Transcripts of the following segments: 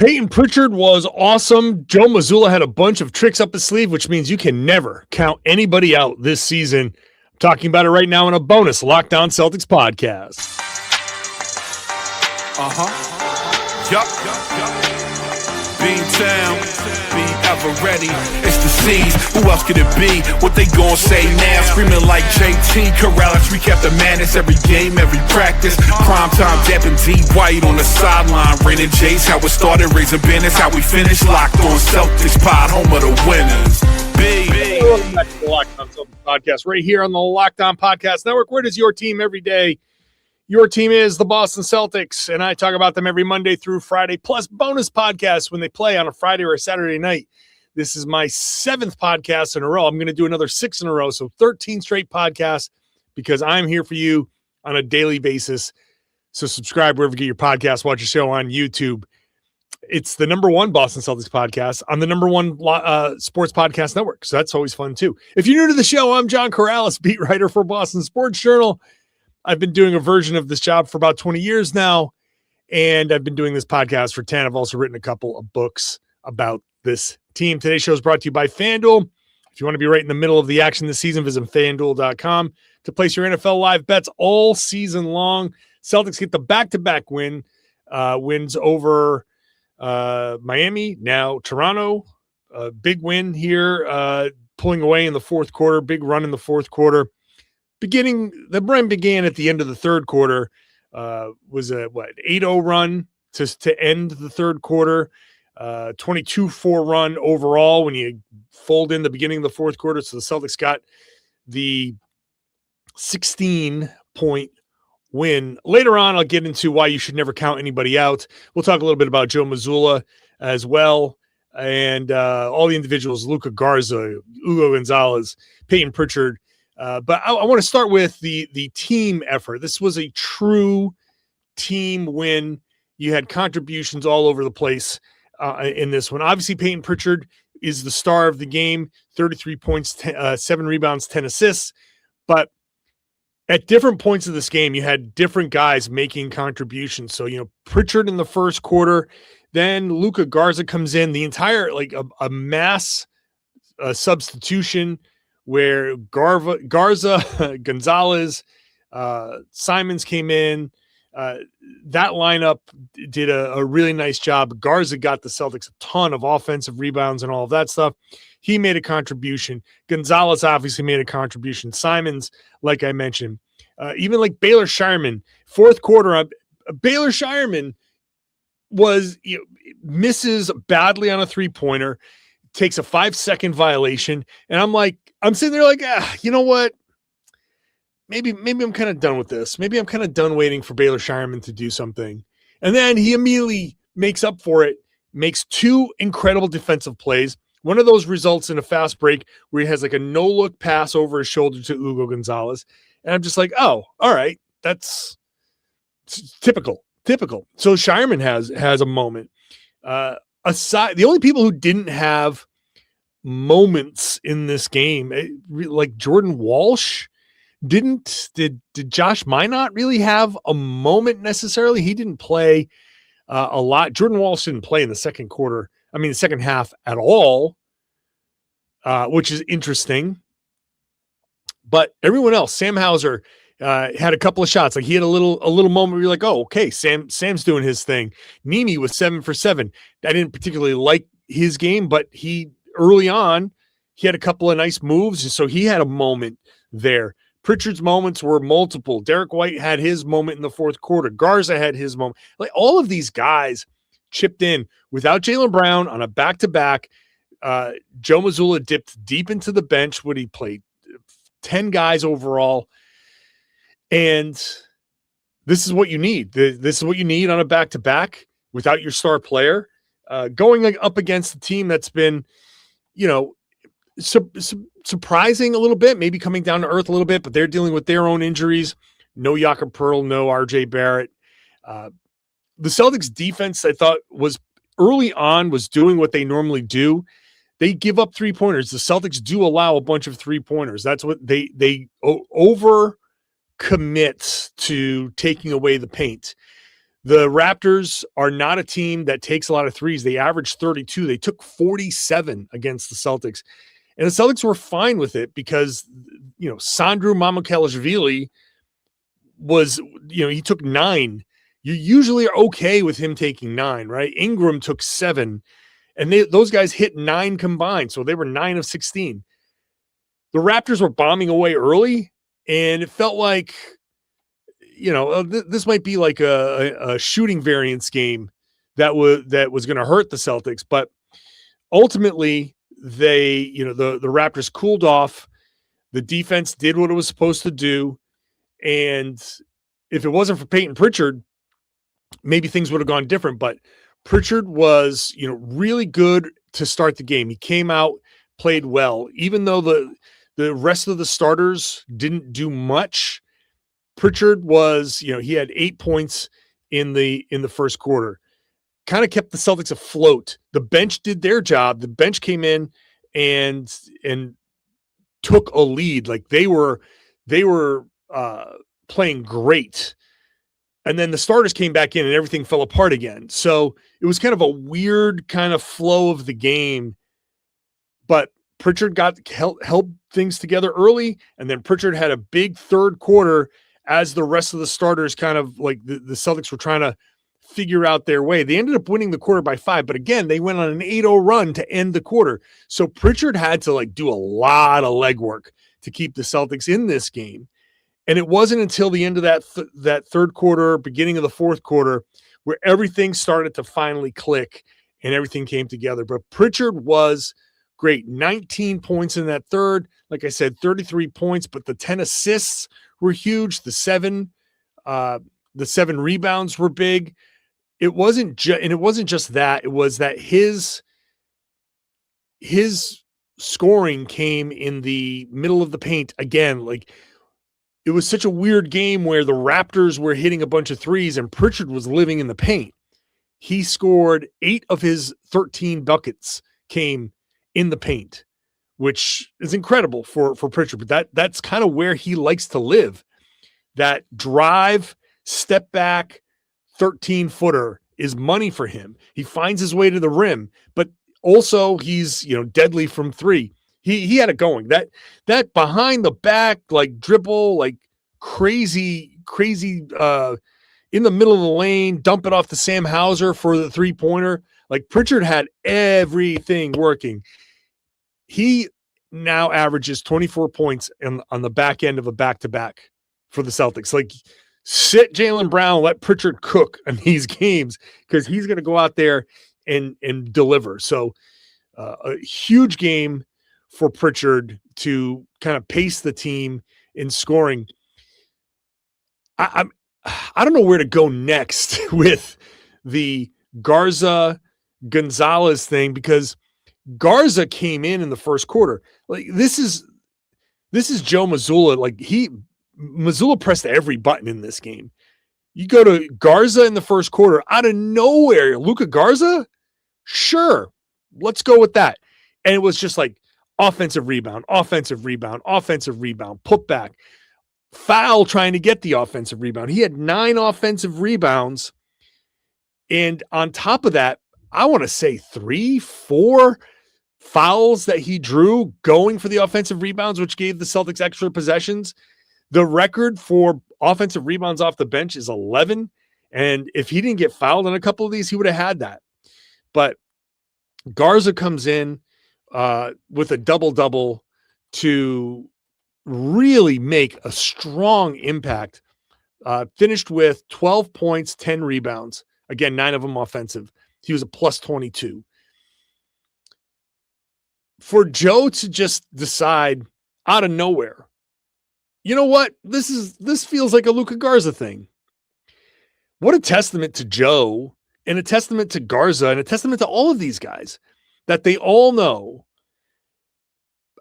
Payton Pritchard was awesome. Joe Mazzulla had a bunch of tricks up his sleeve, which means you can never count anybody out this season. I'm talking about it right now in a bonus Lockdown Celtics podcast. Beantown, be ever ready. It's the C's. Who else could it be? What they gon' say now? Screaming like JT. Karalis, recap the madness every game, every practice. Prime time, dapping D White on the sideline. Raining J's, how it started, raising business, how we finished. Locked on Celtics pod, home of the winners. Welcome back to the Lockdown Celtics podcast, right here on the Lockdown Podcast Network. Where does your team every day? Your team is the Boston Celtics, and I talk about them every Monday through Friday, plus bonus podcasts when they play on a Friday or a Saturday night. This is my 7th podcast in a row. I'm going to do another 6 in a row, so 13 straight podcasts because I'm here for you on a daily basis. So subscribe wherever you get your podcast, watch your show on YouTube. It's the number 1 Boston Celtics podcast on the number 1 sports podcast network, so that's always fun too. If you're new to the show, I'm John Karalis, beat writer for Boston Sports Journal. I've been doing a version of this job for about 20 years now, and I've been doing this podcast for 10. I've also written a couple of books about this team. Today's show is brought to you by FanDuel. If you want to be right in the middle of the action this season, visit FanDuel.com to place your NFL live bets all season long. Celtics get the back-to-back wins over Miami, now Toronto. Big win here, pulling away in the fourth quarter, big run in the fourth quarter. The run began at the end of the third quarter, was a 8-0 run to end the third quarter, 22-4 run overall when you fold in the beginning of the fourth quarter. So the Celtics got the 16-point win. Later on, I'll get into why you should never count anybody out. We'll talk a little bit about Joe Mazzulla as well, and all the individuals, Luka, Garza, Hugo, Gonzalez, Payton Pritchard. But I want to start with the team effort. This was a true team win. You had contributions all over the place in this one. Obviously, Payton Pritchard is the star of the game, 33 points, 7 rebounds, 10 assists. But at different points of this game, you had different guys making contributions. So, Pritchard in the first quarter, then Luka, Garza comes in, the entire, a mass substitution where Garza, Gonzalez, Simons came in. That lineup did a really nice job. Garza got the Celtics a ton of offensive rebounds and all of that stuff. He made a contribution. Gonzalez obviously made a contribution. Simons, like I mentioned, even like Baylor Scheierman, fourth quarter, Baylor Scheierman misses badly on a three-pointer, takes a 5-second violation, and I'm sitting there like, you know what? Maybe I'm kind of done with this. Maybe I'm kind of done waiting for Baylor Scheierman to do something. And then he immediately makes up for it, makes 2 incredible defensive plays. One of those results in a fast break where he has a no-look pass over his shoulder to Hugo Gonzalez. And I'm just like, oh, all right, that's typical. So Scheierman has a moment. Aside, the only people who didn't have moments in this game, like Jordan Walsh, did Josh Minott really have a moment necessarily? He didn't play a lot. Jordan Walsh didn't play in the second half at all, which is interesting. But everyone else, Sam Hauser had a couple of shots. Like he had a little moment where you're like, oh, okay, Sam's doing his thing. Nimi was 7 for 7. I didn't particularly like his game, but early on, he had a couple of nice moves, and so he had a moment there. Pritchard's moments were multiple. Derrick White had his moment in the fourth quarter. Garza had his moment. Like all of these guys chipped in. Without Jaylen Brown on a back-to-back, Joe Mazzulla dipped deep into the bench when he played 10 guys overall. And this is what you need. This is what you need on a back-to-back without your star player. Going up against a team that's been, surprising a little bit, maybe coming down to earth a little bit, but they're dealing with their own injuries. No Jakob Pearl, no RJ Barrett. The Celtics defense, I thought, was early on was doing what they normally do. They give up 3-pointers. The Celtics do allow a bunch of 3-pointers. That's what they over commit to taking away the paint. The Raptors are not a team that takes a lot of threes. They averaged 32. They took 47 against the Celtics. And the Celtics were fine with it because, Sandro Mamukelashvili was, he took 9. You usually are okay with him taking 9, right? Ingram took 7. And those guys hit 9 combined. So they were 9 of 16. The Raptors were bombing away early, and it felt like, this might be like a shooting variance game that was going to hurt the Celtics. But ultimately, the Raptors cooled off. The defense did what it was supposed to do. And if it wasn't for Payton Pritchard, maybe things would have gone different. But Pritchard was, really good to start the game. He came out, played well, even though the rest of the starters didn't do much. Pritchard was, he had 8 points in the first quarter, kind of kept the Celtics afloat. The bench did their job. The bench came in and took a lead. Like they were playing great. And then the starters came back in and everything fell apart again. So it was kind of a weird kind of flow of the game, but Pritchard helped things together early. And then Pritchard had a big third quarter as the rest of the starters kind of like the Celtics were trying to figure out their way. They ended up winning the quarter by 5, but again, they went on an 8-0 run to end the quarter. So Pritchard had to do a lot of legwork to keep the Celtics in this game. And it wasn't until the end of that third quarter, beginning of the fourth quarter, where everything started to finally click and everything came together. But Pritchard was great. 19 points in that third. Like I said, 33 points, but the 10 assists were huge. The 7 rebounds were big. It wasn't just that. It was that his scoring came in the middle of the paint again. Like it was such a weird game where the Raptors were hitting a bunch of threes and Pritchard was living in the paint. He scored 8 of his 13 buckets came in the paint, which is incredible for Pritchard. But that's kind of where he likes to live. That drive, step back, 13-footer is money for him. He finds his way to the rim, but also he's deadly from 3. He had it going. That behind the back dribble, crazy in the middle of the lane, dump it off to Sam Hauser for the 3-pointer. Pritchard had everything working. He now averages 24 points on the back end of a back-to-back for the Celtics. Sit Jaylen Brown, let Pritchard cook on these games because he's going to go out there and deliver. So a huge game for Pritchard to kind of pace the team in scoring. I don't know where to go next with the Garza Gonzalez thing because Garza came in the first quarter. This is Joe Mazzulla. Mazzulla pressed every button in this game. You go to Garza in the first quarter out of nowhere. Luka Garza? Sure. Let's go with that. And it was just offensive rebound, put back, foul trying to get the offensive rebound. He had 9 offensive rebounds. And on top of that, I want to say 3-4 fouls that he drew going for the offensive rebounds, which gave the Celtics extra possessions. The record for offensive rebounds off the bench is 11. And if he didn't get fouled on a couple of these, he would have had that. But Garza comes in with a double-double to really make a strong impact. Finished with 12 points, 10 rebounds. Again, 9 of them offensive. He was a plus 22. For Joe to just decide out of nowhere, you know what? This feels like a Luka Garza thing. What a testament to Joe and a testament to Garza and a testament to all of these guys that they all know,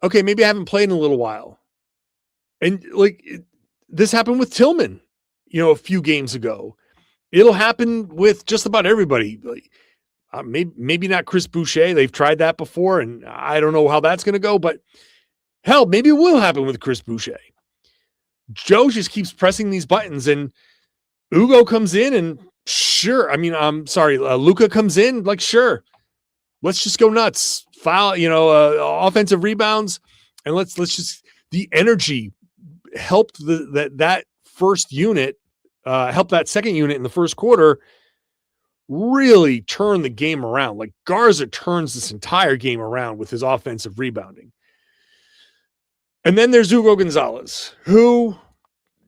okay, maybe I haven't played in a little while. And this happened with Tillman, a few games ago. It'll happen with just about everybody. Maybe not Chris Boucher. They've tried that before, and I don't know how that's going to go, but hell, maybe it will happen with Chris Boucher. Joe just keeps pressing these buttons, and Hugo comes in and Sure. I mean, I'm sorry. Luka comes in, like, sure, let's just go nuts. Foul, offensive rebounds, and let's just the energy helped that first unit, helped that second unit in the first quarter really turn the game around. Like Garza turns this entire game around with his offensive rebounding. And then there's Hugo Gonzalez, who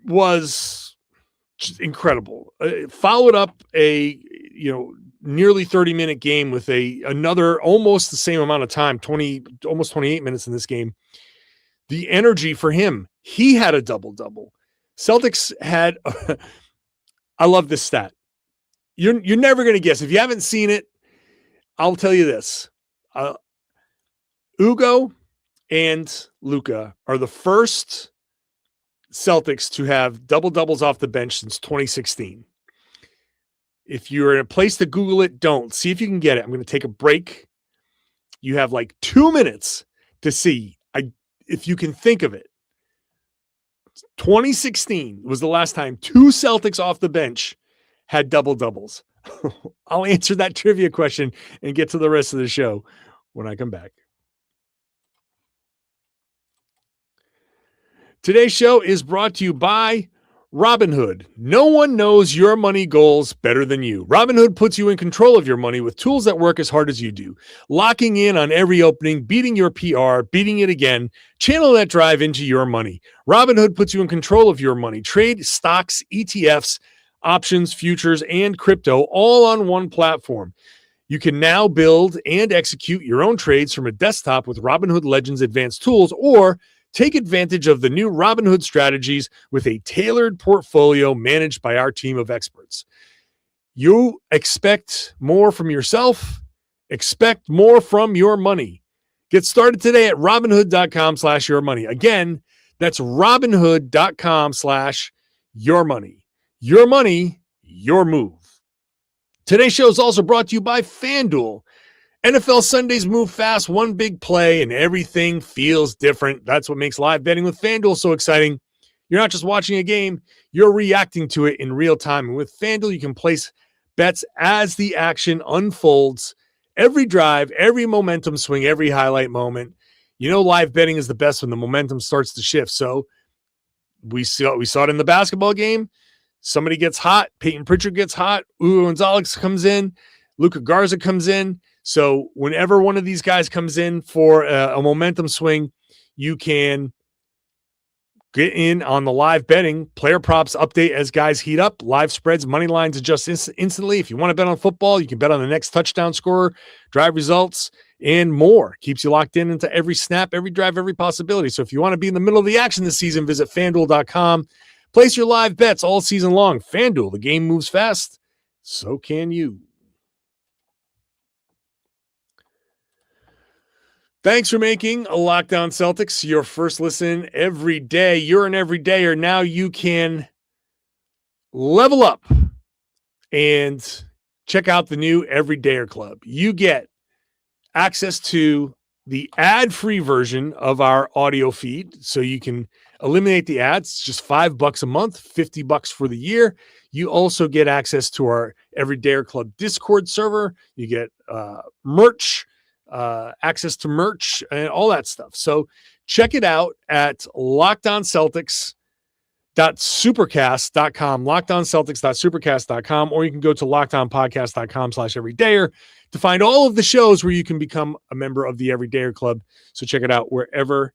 was incredible. Followed up a nearly 30-minute game with another almost the same amount of time, almost 28 minutes in this game. The energy for him, he had a double-double. Celtics had I love this stat. You're never going to guess. If you haven't seen it, I'll tell you this. Hugo and Luka are the first Celtics to have double-doubles off the bench since 2016. If you're in a place to Google it, don't. See if you can get it. I'm going to take a break. You have like 2 minutes to see if you can think of it. 2016 was the last time two Celtics off the bench had double-doubles. I'll answer that trivia question and get to the rest of the show when I come back. Today's show is brought to you by Robinhood. No one knows your money goals better than you. Robinhood puts you in control of your money with tools that work as hard as you do. Locking in on every opening, beating your PR, beating it again, channel that drive into your money. Robinhood puts you in control of your money. Trade stocks, ETFs, options, futures, and crypto all on one platform. You can now build and execute your own trades from a desktop with Robinhood Legends advanced tools, or take advantage of the new Robinhood strategies with a tailored portfolio managed by our team of experts. You expect more from yourself, expect more from your money. Get started today at Robinhood.com/yourmoney. Again, that's Robinhood.com/yourmoney. Your money, your move. Today's show is also brought to you by FanDuel. NFL Sundays move fast, one big play, and everything feels different. That's what makes live betting with FanDuel so exciting. You're not just watching a game, you're reacting to it in real time. And with FanDuel, you can place bets as the action unfolds. Every drive, every momentum swing, every highlight moment. Live betting is the best when the momentum starts to shift. So we saw it in the basketball game. Somebody gets hot. Payton Pritchard gets hot. Hugo Gonzalez comes in. Luka Garza comes in. So whenever one of these guys comes in for a momentum swing, you can get in on the live betting. Player props update as guys heat up. Live spreads, money lines adjust instantly. If you want to bet on football, you can bet on the next touchdown scorer, drive results, and more. Keeps you locked in into every snap, every drive, every possibility. So if you want to be in the middle of the action this season, visit FanDuel.com. Place your live bets all season long. FanDuel, the game moves fast. So can you. Thanks for making a Lockdown Celtics your first listen every day. You're an everydayer. Now you can level up and check out the new Everydayer Club. You get access to the ad-free version of our audio feed, so you can eliminate the ads. It's just $5 a month, $50 for the year. You also get access to our Everydayer Club Discord server. You get merch, access to merch, and all that stuff. So check it out at lockdownceltics.supercast.com, lockdownceltics.supercast.com, or you can go to lockdownpodcast.com/everydayer to find all of the shows where you can become a member of the Everydayer Club. So check it out wherever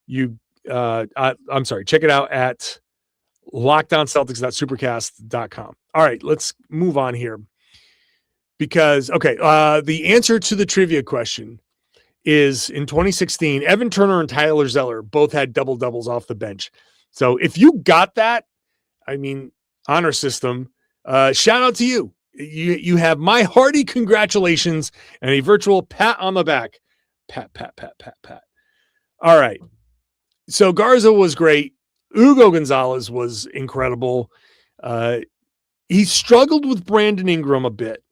you, check it out at lockdownceltics.supercast.com. All right, let's move on here. Because, the answer to the trivia question is in 2016, Evan Turner and Tyler Zeller both had double-doubles off the bench. So if you got that, honor system, shout out to you. You have my hearty congratulations and a virtual pat on the back. Pat, pat, pat, pat, pat. All right. So Garza was great. Hugo Gonzalez was incredible. He struggled with Brandon Ingram a bit.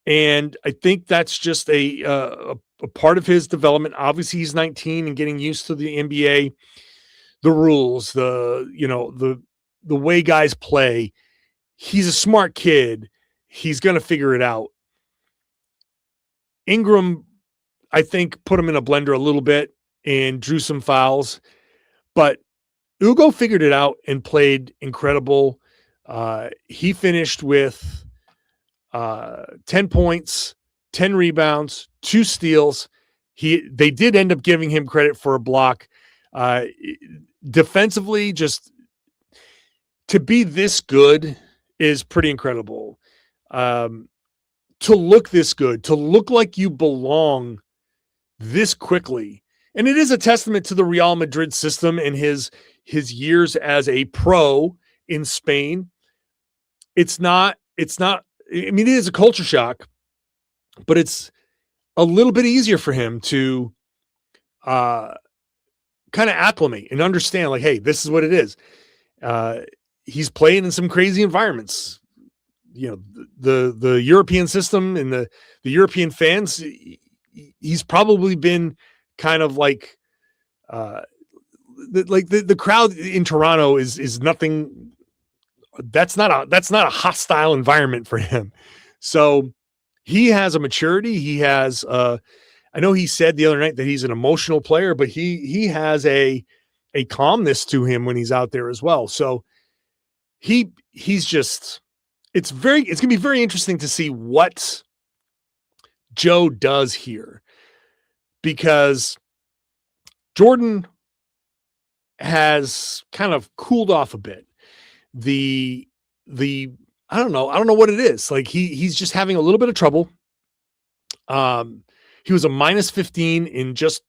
And I think that's just a part of his development. Obviously, he's 19 and getting used to the NBA, the rules, the way guys play. he's a smart kid. He's going to figure it out. Ingram, I think, put him in a blender a little bit and drew some fouls, but Hugo figured it out and played incredible. He finished with 10 points, 10 rebounds, 2 steals. They did end up giving him credit for a block. Defensively, just to be this good is pretty incredible. To look this good, to look like you belong this quickly. And it is a testament to the Real Madrid system and his years as a pro in Spain. It's not, I mean, it is a culture shock, but it's a little bit easier for him to kind of acclimate and understand, like, hey, this is what it is. He's playing in some crazy environments. You know, the European system and the European fans, he's probably been kind of like, the crowd in Toronto is nothing. That's not a hostile environment for him. So he has a maturity. He has, I know he said the other night that he's an emotional player, but he has a calmness to him when he's out there as well. So he's just, it's going to be very interesting to see what Joe does here, because Jordan has kind of cooled off a bit. I don't know what it is. Like he's just having a little bit of trouble. He was a minus 15 in just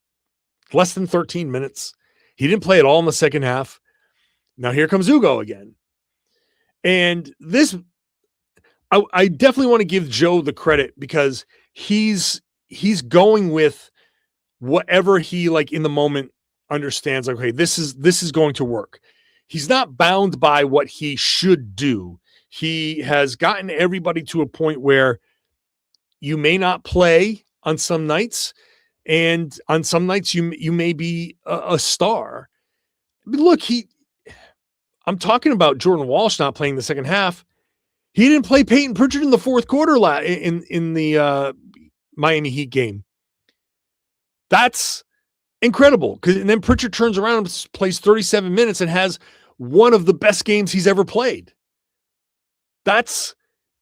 less than 13 minutes. He didn't play at all in the second half. Now here comes Hugo again. And this, I definitely want to give Joe the credit, because he's going with whatever he, like, in the moment understands, like, okay, this is going to work. He's not bound by what he should do. He has gotten everybody to a point where you may not play on some nights, and on some nights you may be a star. But look, I'm talking about Jordan Walsh not playing the second half. He didn't play Payton Pritchard in the fourth quarter in the Miami Heat game. That's incredible. And then Pritchard turns around and plays 37 minutes and has one of the best games he's ever played. And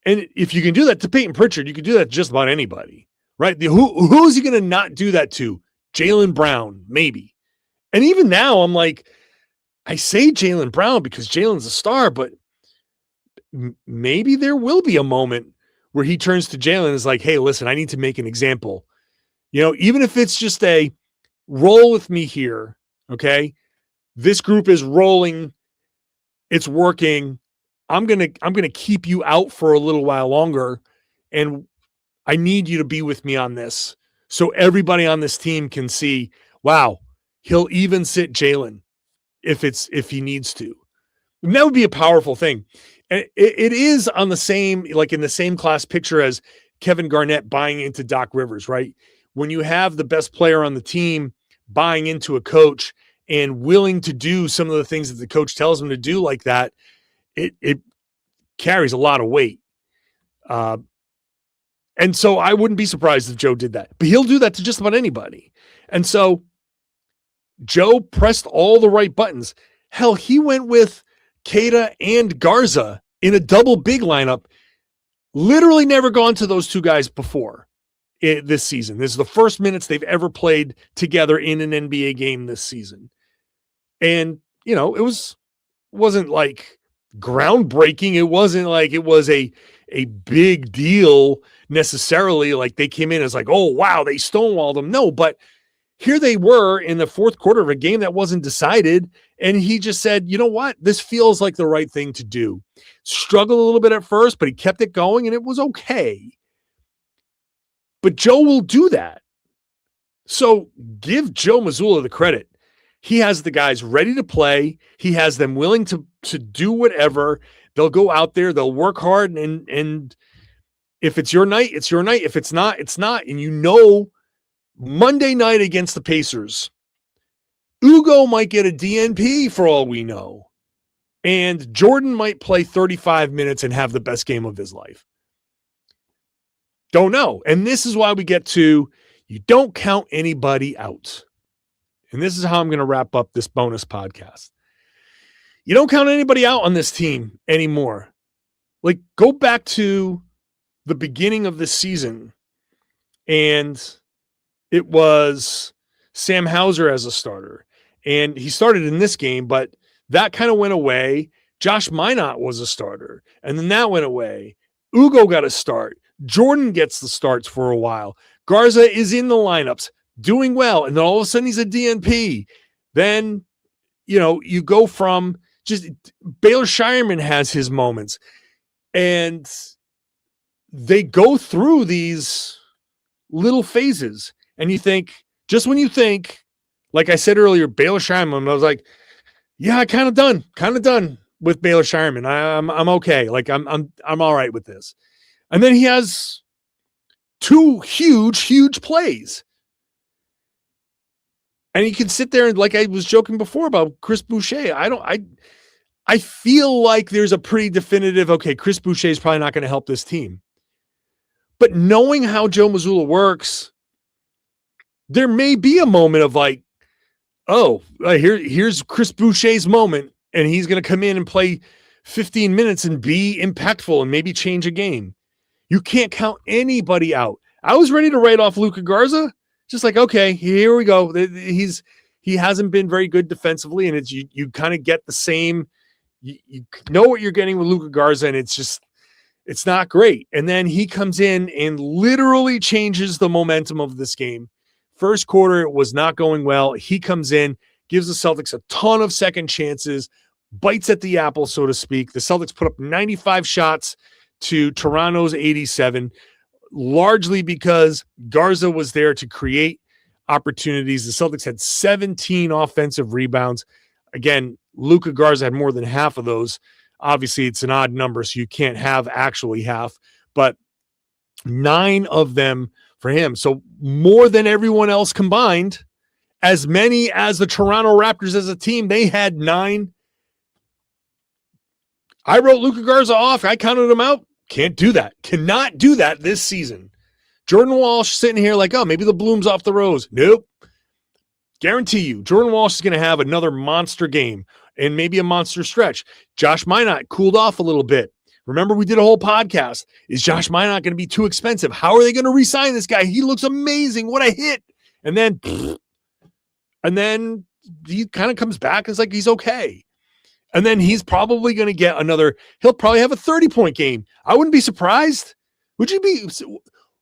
if you can do that to Payton Pritchard, you can do that to just about anybody, right? Who is he going to not do that to? Jaylen Brown, maybe. And even now, I'm like, I say Jaylen Brown because Jaylen's a star, but maybe there will be a moment where he turns to Jaylen and is like, hey, listen, I need to make an example. You know, even if it's just a roll with me here, okay? This group is rolling. It's working. I'm going to keep you out for a little while longer, and I need you to be with me on this so everybody on this team can see, wow, he'll even sit Jaylen if he needs to. And that would be a powerful thing. And it is on the same, like in the same class picture as Kevin Garnett buying into Doc Rivers, right? When you have the best player on the team buying into a coach and willing to do some of the things that the coach tells him to do like that, it carries a lot of weight. And so I wouldn't be surprised if Joe did that. But he'll do that to just about anybody. And so Joe pressed all the right buttons. Hell, he went with Keita and Garza in a double big lineup. Literally never gone to those two guys before this season. This is the first minutes they've ever played together in an NBA game this season. And, you know, it wasn't like groundbreaking. It wasn't like it was a big deal necessarily. Like they came in as like, oh, wow, they stonewalled them. No, but here they were in the fourth quarter of a game that wasn't decided. And he just said, you know what? This feels like the right thing to do. Struggled a little bit at first, but he kept it going and it was okay. But Joe will do that. So give Joe Mazzulla the credit. He has the guys ready to play. He has them willing to do whatever. They'll go out there. They'll work hard. And if it's your night, it's your night. If it's not, it's not. And you know, Monday night against the Pacers, Hugo might get a DNP for all we know. And Jordan might play 35 minutes and have the best game of his life. Don't know. And this is why we get to, you don't count anybody out. And this is how I'm going to wrap up this bonus podcast. You don't count anybody out on this team anymore. Like, go back to the beginning of this season, and it was Sam Hauser as a starter. And he started in this game, but that kind of went away. Josh Minott was a starter, and then that went away. Hugo got a start. Jordan gets the starts for a while. Garza is in the lineups, doing well, and then all of a sudden he's a DNP. Then, you go from just Baylor Scheierman has his moments, and they go through these little phases, and you think, just when you think, like I said earlier, Baylor Scheierman, I was like, yeah, kind of done with Baylor Scheierman. I'm okay. Like I'm all right with this. And then he has two huge plays. And he can sit there and, like I was joking before about Chris Boucher. I feel like there's a pretty definitive, okay, Chris Boucher is probably not going to help this team. But knowing how Joe Mazzulla works, there may be a moment of like, oh, here's Chris Boucher's moment, and he's going to come in and play 15 minutes and be impactful and maybe change a game. You can't count anybody out. I was ready to write off Luka Garza. Just like, okay, here we go. He hasn't been very good defensively, and it's you kind of get the same. You know what you're getting with Luka Garza, and it's not great. And then he comes in and literally changes the momentum of this game. First quarter, it was not going well. He comes in, gives the Celtics a ton of second chances, bites at the apple, so to speak. The Celtics put up 95 shots to Toronto's 87, largely because Garza was there to create opportunities. The Celtics had 17 offensive rebounds. Again, Luka Garza had more than half of those. Obviously, it's an odd number, so you can't have actually half, but 9 of them for him. So more than everyone else combined, as many as the Toronto Raptors as a team, they had 9. I wrote Luka Garza off. I counted him out. Can't do that. Cannot do that this season. Jordan Walsh sitting here like, oh, maybe the bloom's off the rose. Nope. Guarantee you, Jordan Walsh is going to have another monster game and maybe a monster stretch. Josh Minott cooled off a little bit. Remember, we did a whole podcast. Is Josh Minott going to be too expensive? How are they going to re-sign this guy? He looks amazing. What a hit. And then he kind of comes back. It's like he's okay. And then he's probably going to get he'll probably have a 30-point game. I wouldn't be surprised. Would you be?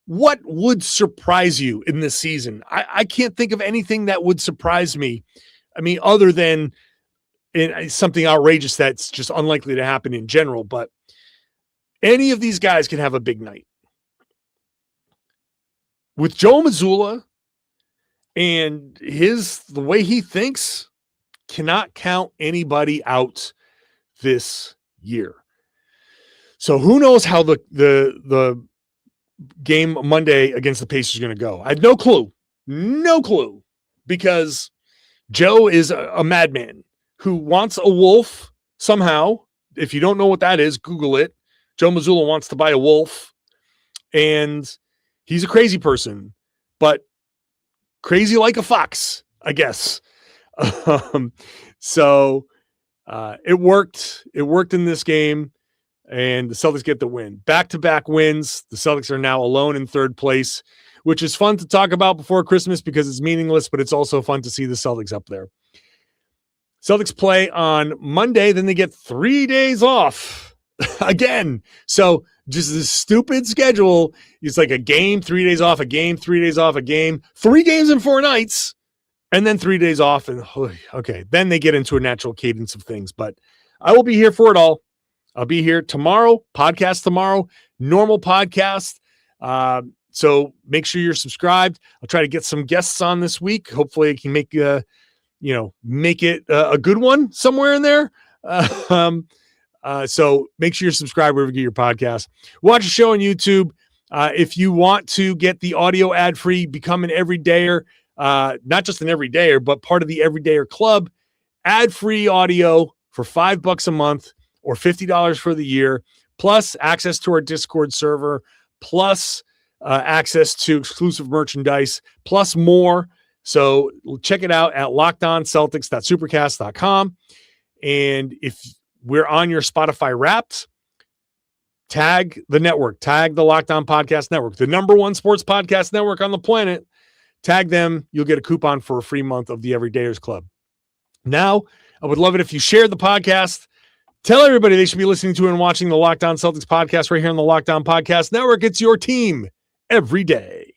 What would surprise you in this season? I can't think of anything that would surprise me. I mean, other than something outrageous that's just unlikely to happen in general. But any of these guys can have a big night. With Joe Mazzulla and the way he thinks, cannot count anybody out this year. So who knows how the game Monday against the Pacers is going to go. I have no clue, because Joe is a madman who wants a wolf somehow. If you don't know what that is, Google it. Joe Mazzulla wants to buy a wolf, and he's a crazy person, but crazy like a fox, I guess. So it worked. It worked in this game, and the Celtics get the win. Back-to-back wins. The Celtics are now alone in third place, which is fun to talk about before Christmas because it's meaningless, but it's also fun to see the Celtics up there. Celtics play on Monday, then they get 3 days off again. So just this stupid schedule. It's like a game, 3 days off, a game, 3 days off, a game, 3 games in 4 nights. And then 3 days off, and okay, then they get into a natural cadence of things. But I will be here for it all. I'll be here tomorrow, podcast tomorrow, normal podcast. So make sure you're subscribed. I'll try to get some guests on this week. Hopefully I can make it a good one somewhere in there. So make sure you're subscribed wherever you get your podcast. Watch the show on YouTube. If you want to get the audio ad-free, become an everydayer. Not just an everydayer, but part of the Everydayer Club, ad-free audio for for $5 a month or $50 for the year, plus access to our Discord server, plus access to exclusive merchandise, plus more. So check it out at lockedonceltics.supercast.com. And if we're on your Spotify Wrapped, tag the network, tag the Locked On Podcast Network, the #1 sports podcast network on the planet. Tag them. You'll get a coupon for a free month of the Everydayers Club. Now, I would love it if you shared the podcast. Tell everybody they should be listening to and watching the Locked On Celtics podcast right here on the Locked On Podcast Network. It's your team every day.